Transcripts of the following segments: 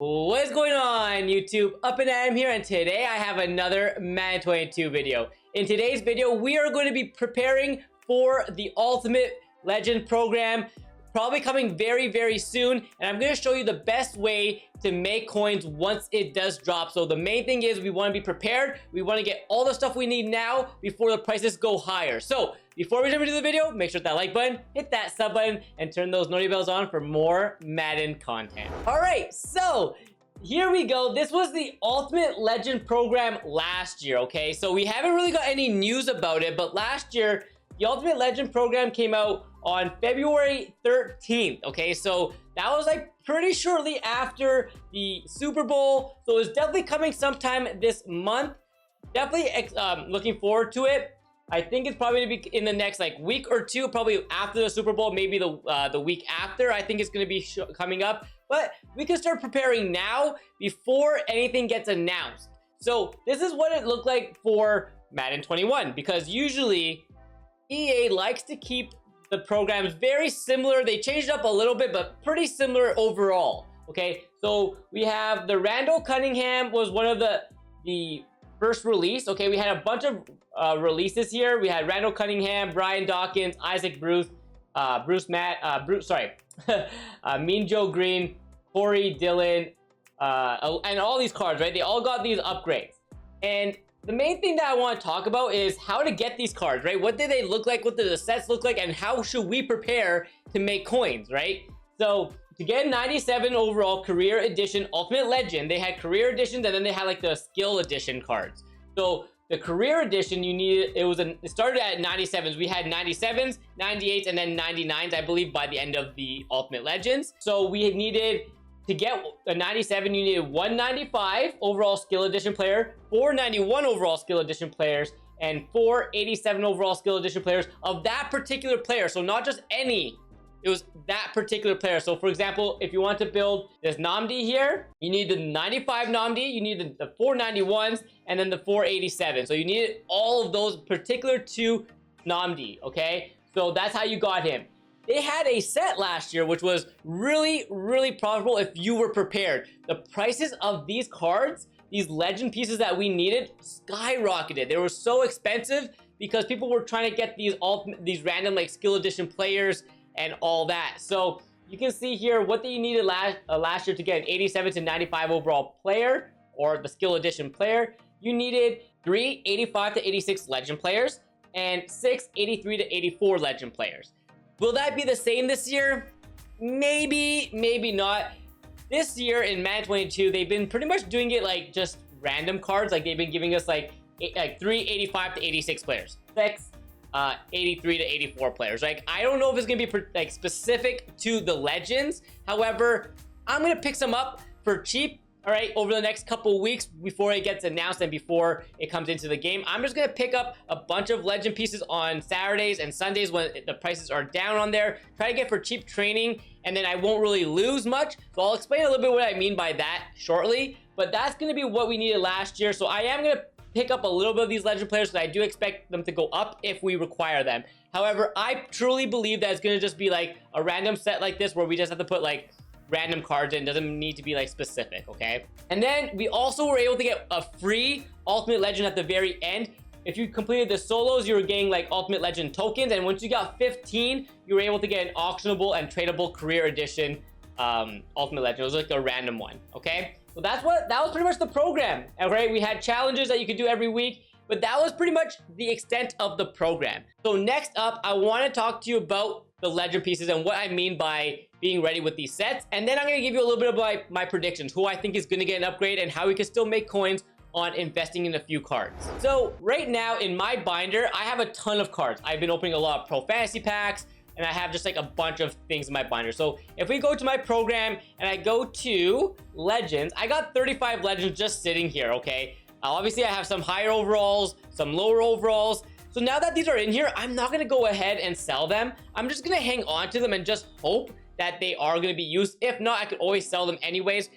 What is going on, YouTube? Up and Adam here, and today I have another Madden 22 video. In today's video, we are going to be preparing for the Ultimate Legend program, probably coming very soon, and I'm going to show you the best way to make coins once it does drop. So the main thing is we want to be prepared. We want to get all the stuff we need now before the prices go higher. So before we jump into the video, make sure that like button, hit that sub button, and turn those notification bells on for more Madden content. All right, so here we go. This was the Ultimate Legend program last year, okay? So we haven't really got any news about it, but last year, the Ultimate Legend program came out on February 13th, okay? So that was like pretty shortly after the Super Bowl. So it's definitely coming sometime this month. Definitely looking forward to it. I think it's probably going to be in the next like week or two, probably after the Super Bowl, maybe the week after. I think it's going to be coming up, but we can start preparing now before anything gets announced. So this is what it looked like for Madden 21, because usually EA likes to keep the programs very similar. They changed up a little bit, but pretty similar overall. Okay, so we have the Randall Cunningham was one of the first release. Okay, we had a bunch of releases here. We had Randall Cunningham, Brian Dawkins, Isaac Bruce, Mean Joe Green, Corey Dillon, and all these cards, right? They all got these upgrades. And the main thing that I want to talk about is how to get these cards, right? What do they look like? What do the sets look like? And how should we prepare to make coins, right? So to get 97 overall career edition Ultimate Legend, they had career editions, and then they had like the skill edition cards. So the career edition, you needed, it started at 97s. We had 97s, 98s, and then 99s, I believe, by the end of the Ultimate Legends. So we needed, to get a 97, you needed 195 overall skill edition player, 491 overall skill edition players, and 487 overall skill edition players of that particular player. So not just any, it was that particular player. So for example, if you want to build this Namdi here, you need the 95 Namdi, you need the 491s, and then the 487. So you needed all of those particular two Namdi, okay? So that's how you got him. They had a set last year, which was really profitable if you were prepared. The prices of these cards, these legend pieces that we needed, skyrocketed. They were so expensive because people were trying to get these random like skill edition players and all that. So you can see here what you needed last year to get an 87 to 95 overall player, or the skill edition player. You needed 3 85 to 86 legend players and 6 83 to 84 legend players. Will that be the same this year? Maybe, maybe not. This year in Madden 22, they've been pretty much doing it like just random cards. Like they've been giving us like 3 85 to 86 players, 6 83 to 84 players. Like I don't know if it's gonna be like specific to the legends. However, I'm gonna pick some up for cheap, all right, over the next couple weeks before it gets announced and before it comes into the game. I'm just gonna pick up a bunch of legend pieces on Saturdays and Sundays when the prices are down on there. Try to get for cheap training, and then I won't really lose much. So I'll explain a little bit what I mean by that shortly. But that's gonna be what we needed last year. So I am gonna pick up a little bit of these legend players because I do expect them to go up if we require them. However, I truly believe that it's gonna just be like a random set like this where we just have to put like random cards in. Doesn't need to be like specific, okay? And then we also were able to get a free Ultimate Legend at the very end. If you completed the solos, you were getting like Ultimate Legend tokens, and once you got 15, you were able to get an auctionable and tradable career edition Ultimate Legend. It was like a random one, okay? So that was pretty much the program, okay? We had challenges that you could do every week, but that was pretty much the extent of the program. So next up, I want to talk to you about the legend pieces and what I mean by being ready with these sets. And then I'm going to give you a little bit of my predictions, who I think is going to get an upgrade and how we can still make coins on investing in a few cards. So right now in my binder, I have a ton of cards. I've been opening a lot of pro fantasy packs, and I have just like a bunch of things in my binder. So if we go to my program and I go to legends, I got 35 legends just sitting here, okay? Obviously I have some higher overalls, some lower overalls. So now that these are in here, I'm not gonna go ahead and sell them. I'm just gonna hang on to them and just hope that they are gonna be used. If not, I could always sell them anyways.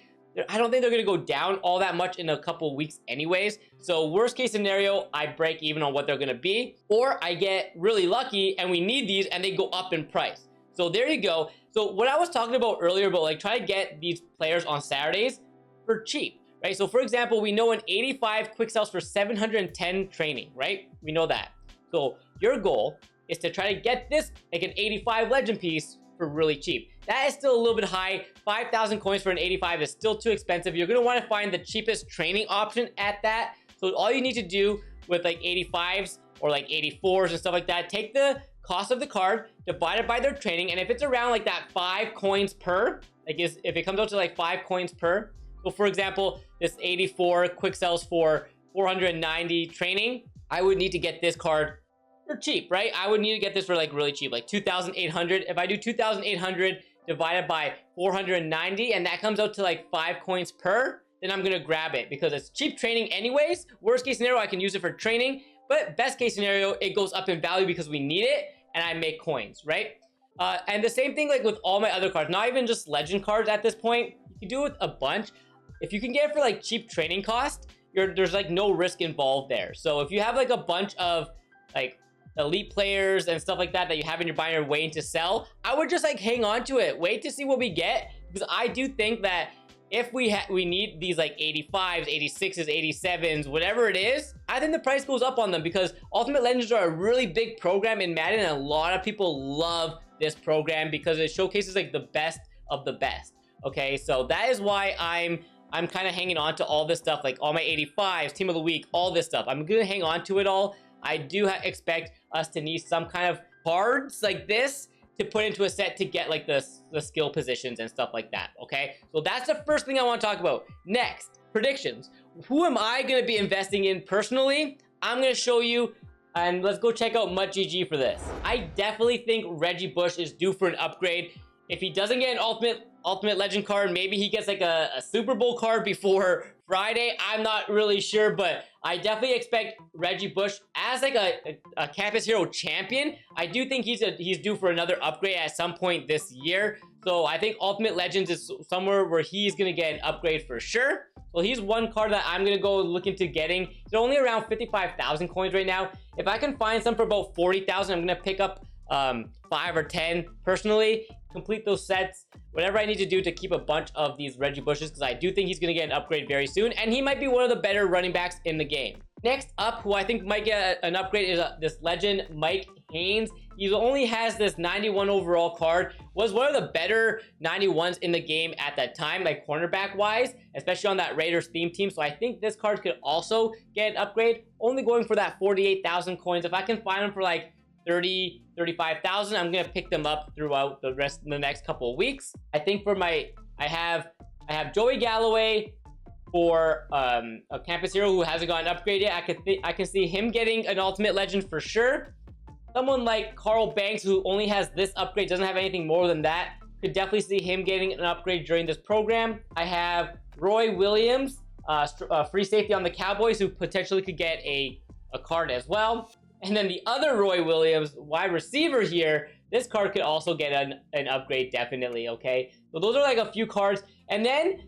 I don't think they're gonna go down all that much in a couple weeks anyways. So worst case scenario, I break even on what they're gonna be, or I get really lucky and we need these and they go up in price. So there you go. So what I was talking about earlier about like try to get these players on Saturdays, for cheap, right? So for example, we know an 85 quick sells for 710 training, right? We know that. So your goal is to try to get this like an 85 legend piece for really cheap. That is still a little bit high. 5,000 coins for an 85 is still too expensive. You're gonna want to find the cheapest training option at that. So all you need to do with like 85s or like 84s and stuff like that, take the cost of the card, divide it by their training, and if it's around like that 5 coins per, like if it comes out to like 5 coins per, so for example, this 84 quick sells for 490 training, I would need to get this card for cheap, right? I would need to get this for like really cheap, like 2,800. If I do 2,800 divided by 490, and that comes out to like 5 coins per, then I'm gonna grab it because it's cheap training anyways. Worst case scenario, I can use it for training, but best case scenario, it goes up in value because we need it and I make coins, right? And the same thing like with all my other cards, not even just legend cards at this point. You can do it with a bunch. If you can get it for like cheap training cost, there's like no risk involved there. So if you have like a bunch of like elite players and stuff like that that you have in your binder waiting to sell, I would just like hang on to it, wait to see what we get, because I do think that if we need these like 85s, 86s, 87s, whatever it is, I think the price goes up on them because Ultimate Legends are a really big program in Madden, and a lot of people love this program because it showcases like the best of the best. Okay, so that is why I'm kind of hanging on to all this stuff, like all my 85s, Team of the Week, all this stuff. I'm gonna hang on to it all. I do expect us to need some kind of cards like this to put into a set to get like the skill positions and stuff like that, okay? So that's the first thing I want to talk about. Next, predictions. Who am I going to be investing in personally? I'm going to show you, and let's go check out MuttGG for this. I definitely think Reggie Bush is due for an upgrade. If he doesn't get an ultimate legend card, maybe he gets like a Super Bowl card before Friday. I'm not really sure, but I definitely expect Reggie Bush as like a campus hero champion. I do think he's due for another upgrade at some point this year. So I think Ultimate Legends is somewhere where he's gonna get an upgrade for sure. So he's one card that I'm gonna go look into getting. He's only around 55,000 coins right now. If I can find some for about 40,000, I'm gonna pick up 5 or 10 personally, complete those sets, whatever I need to do to keep a bunch of these Reggie Bushes, because I do think he's going to get an upgrade very soon, and he might be one of the better running backs in the game. Next up, who I think might get an upgrade is this legend, Mike Haynes. He only has this 91 overall card, was one of the better 91s in the game at that time, like cornerback wise, especially on that Raiders theme team. So I think this card could also get an upgrade, only going for that 48,000 coins. If I can find them for like 30, 35,000, I'm gonna pick them up throughout the next couple of weeks. I think for I have Joey Galloway for a campus hero who hasn't gotten upgraded yet. I can see him getting an ultimate legend for sure. Someone like Carl Banks, who only has this upgrade, doesn't have anything more than that, could definitely see him getting an upgrade during this program. I have Roy Williams, free safety on the Cowboys, who potentially could get a card as well. And then the other Roy Williams, wide receiver here, this card could also get an upgrade, definitely, okay? So those are like a few cards. And then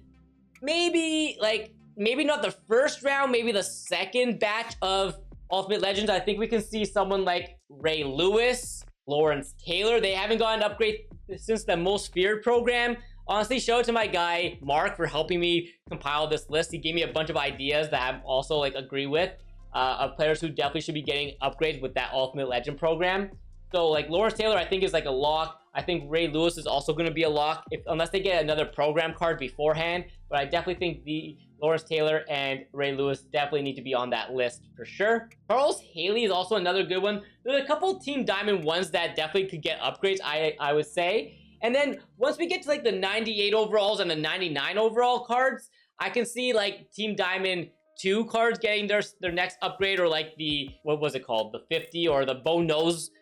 maybe not the first round, maybe the second batch of Ultimate Legends. I think we can see someone like Ray Lewis, Lawrence Taylor. They haven't gotten an upgrade since the Most Feared program. Honestly, shout out to my guy, Mark, for helping me compile this list. He gave me a bunch of ideas that I also like agree with. Of players who definitely should be getting upgrades with that Ultimate Legend program. So like Lawrence Taylor, I think is like a lock. I think Ray Lewis is also going to be a lock unless they get another program card beforehand. But I definitely think the Lawrence Taylor and Ray Lewis definitely need to be on that list for sure. Charles Haley is also another good one. There's a couple Team Diamond ones that definitely could get upgrades, I would say. And then once we get to like the 98 overalls and the 99 overall cards, I can see like Team Diamond 2 cards getting their next upgrade, or like the, what was it called, the 50 or the Bo Nose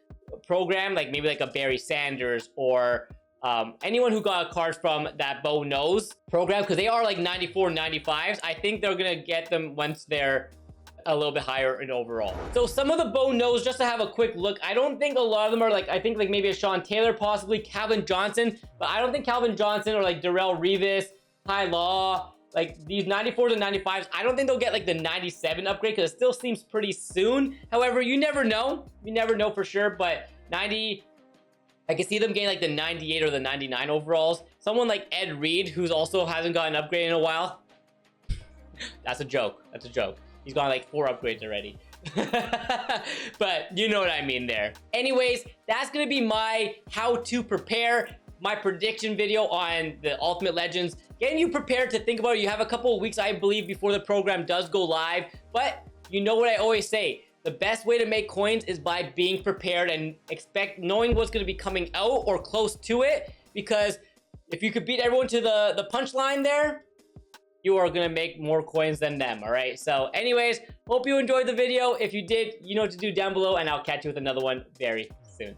program, like maybe like a Barry Sanders or anyone who got a card from that Bo Nose program, because they are like 94, 95s. I think they're gonna get them once they're a little bit higher in overall. So some of the Bo Nose, just to have a quick look, I don't think a lot of them are like, I think like maybe a Sean Taylor, possibly Calvin Johnson, but I don't think Calvin Johnson or like Darrell Revis, Ty Law, like these 94s and 95s, I don't think they'll get like the 97 upgrade because it still seems pretty soon. However, you never know. You never know for sure, but 90, I can see them getting like the 98 or the 99 overalls. Someone like Ed Reed, who's also hasn't gotten an upgrade in a while. That's a joke. That's a joke. He's gone like 4 upgrades already. But you know what I mean there. Anyways, that's gonna be my how to prepare, my prediction video on the Ultimate Legends. Getting you prepared to think about it. You have a couple of weeks, I believe, before the program does go live. But you know what I always say. The best way to make coins is by being prepared and knowing what's going to be coming out or close to it. Because if you could beat everyone to the punchline there, you are going to make more coins than them. All right. So anyways, hope you enjoyed the video. If you did, you know what to do down below, and I'll catch you with another one very soon.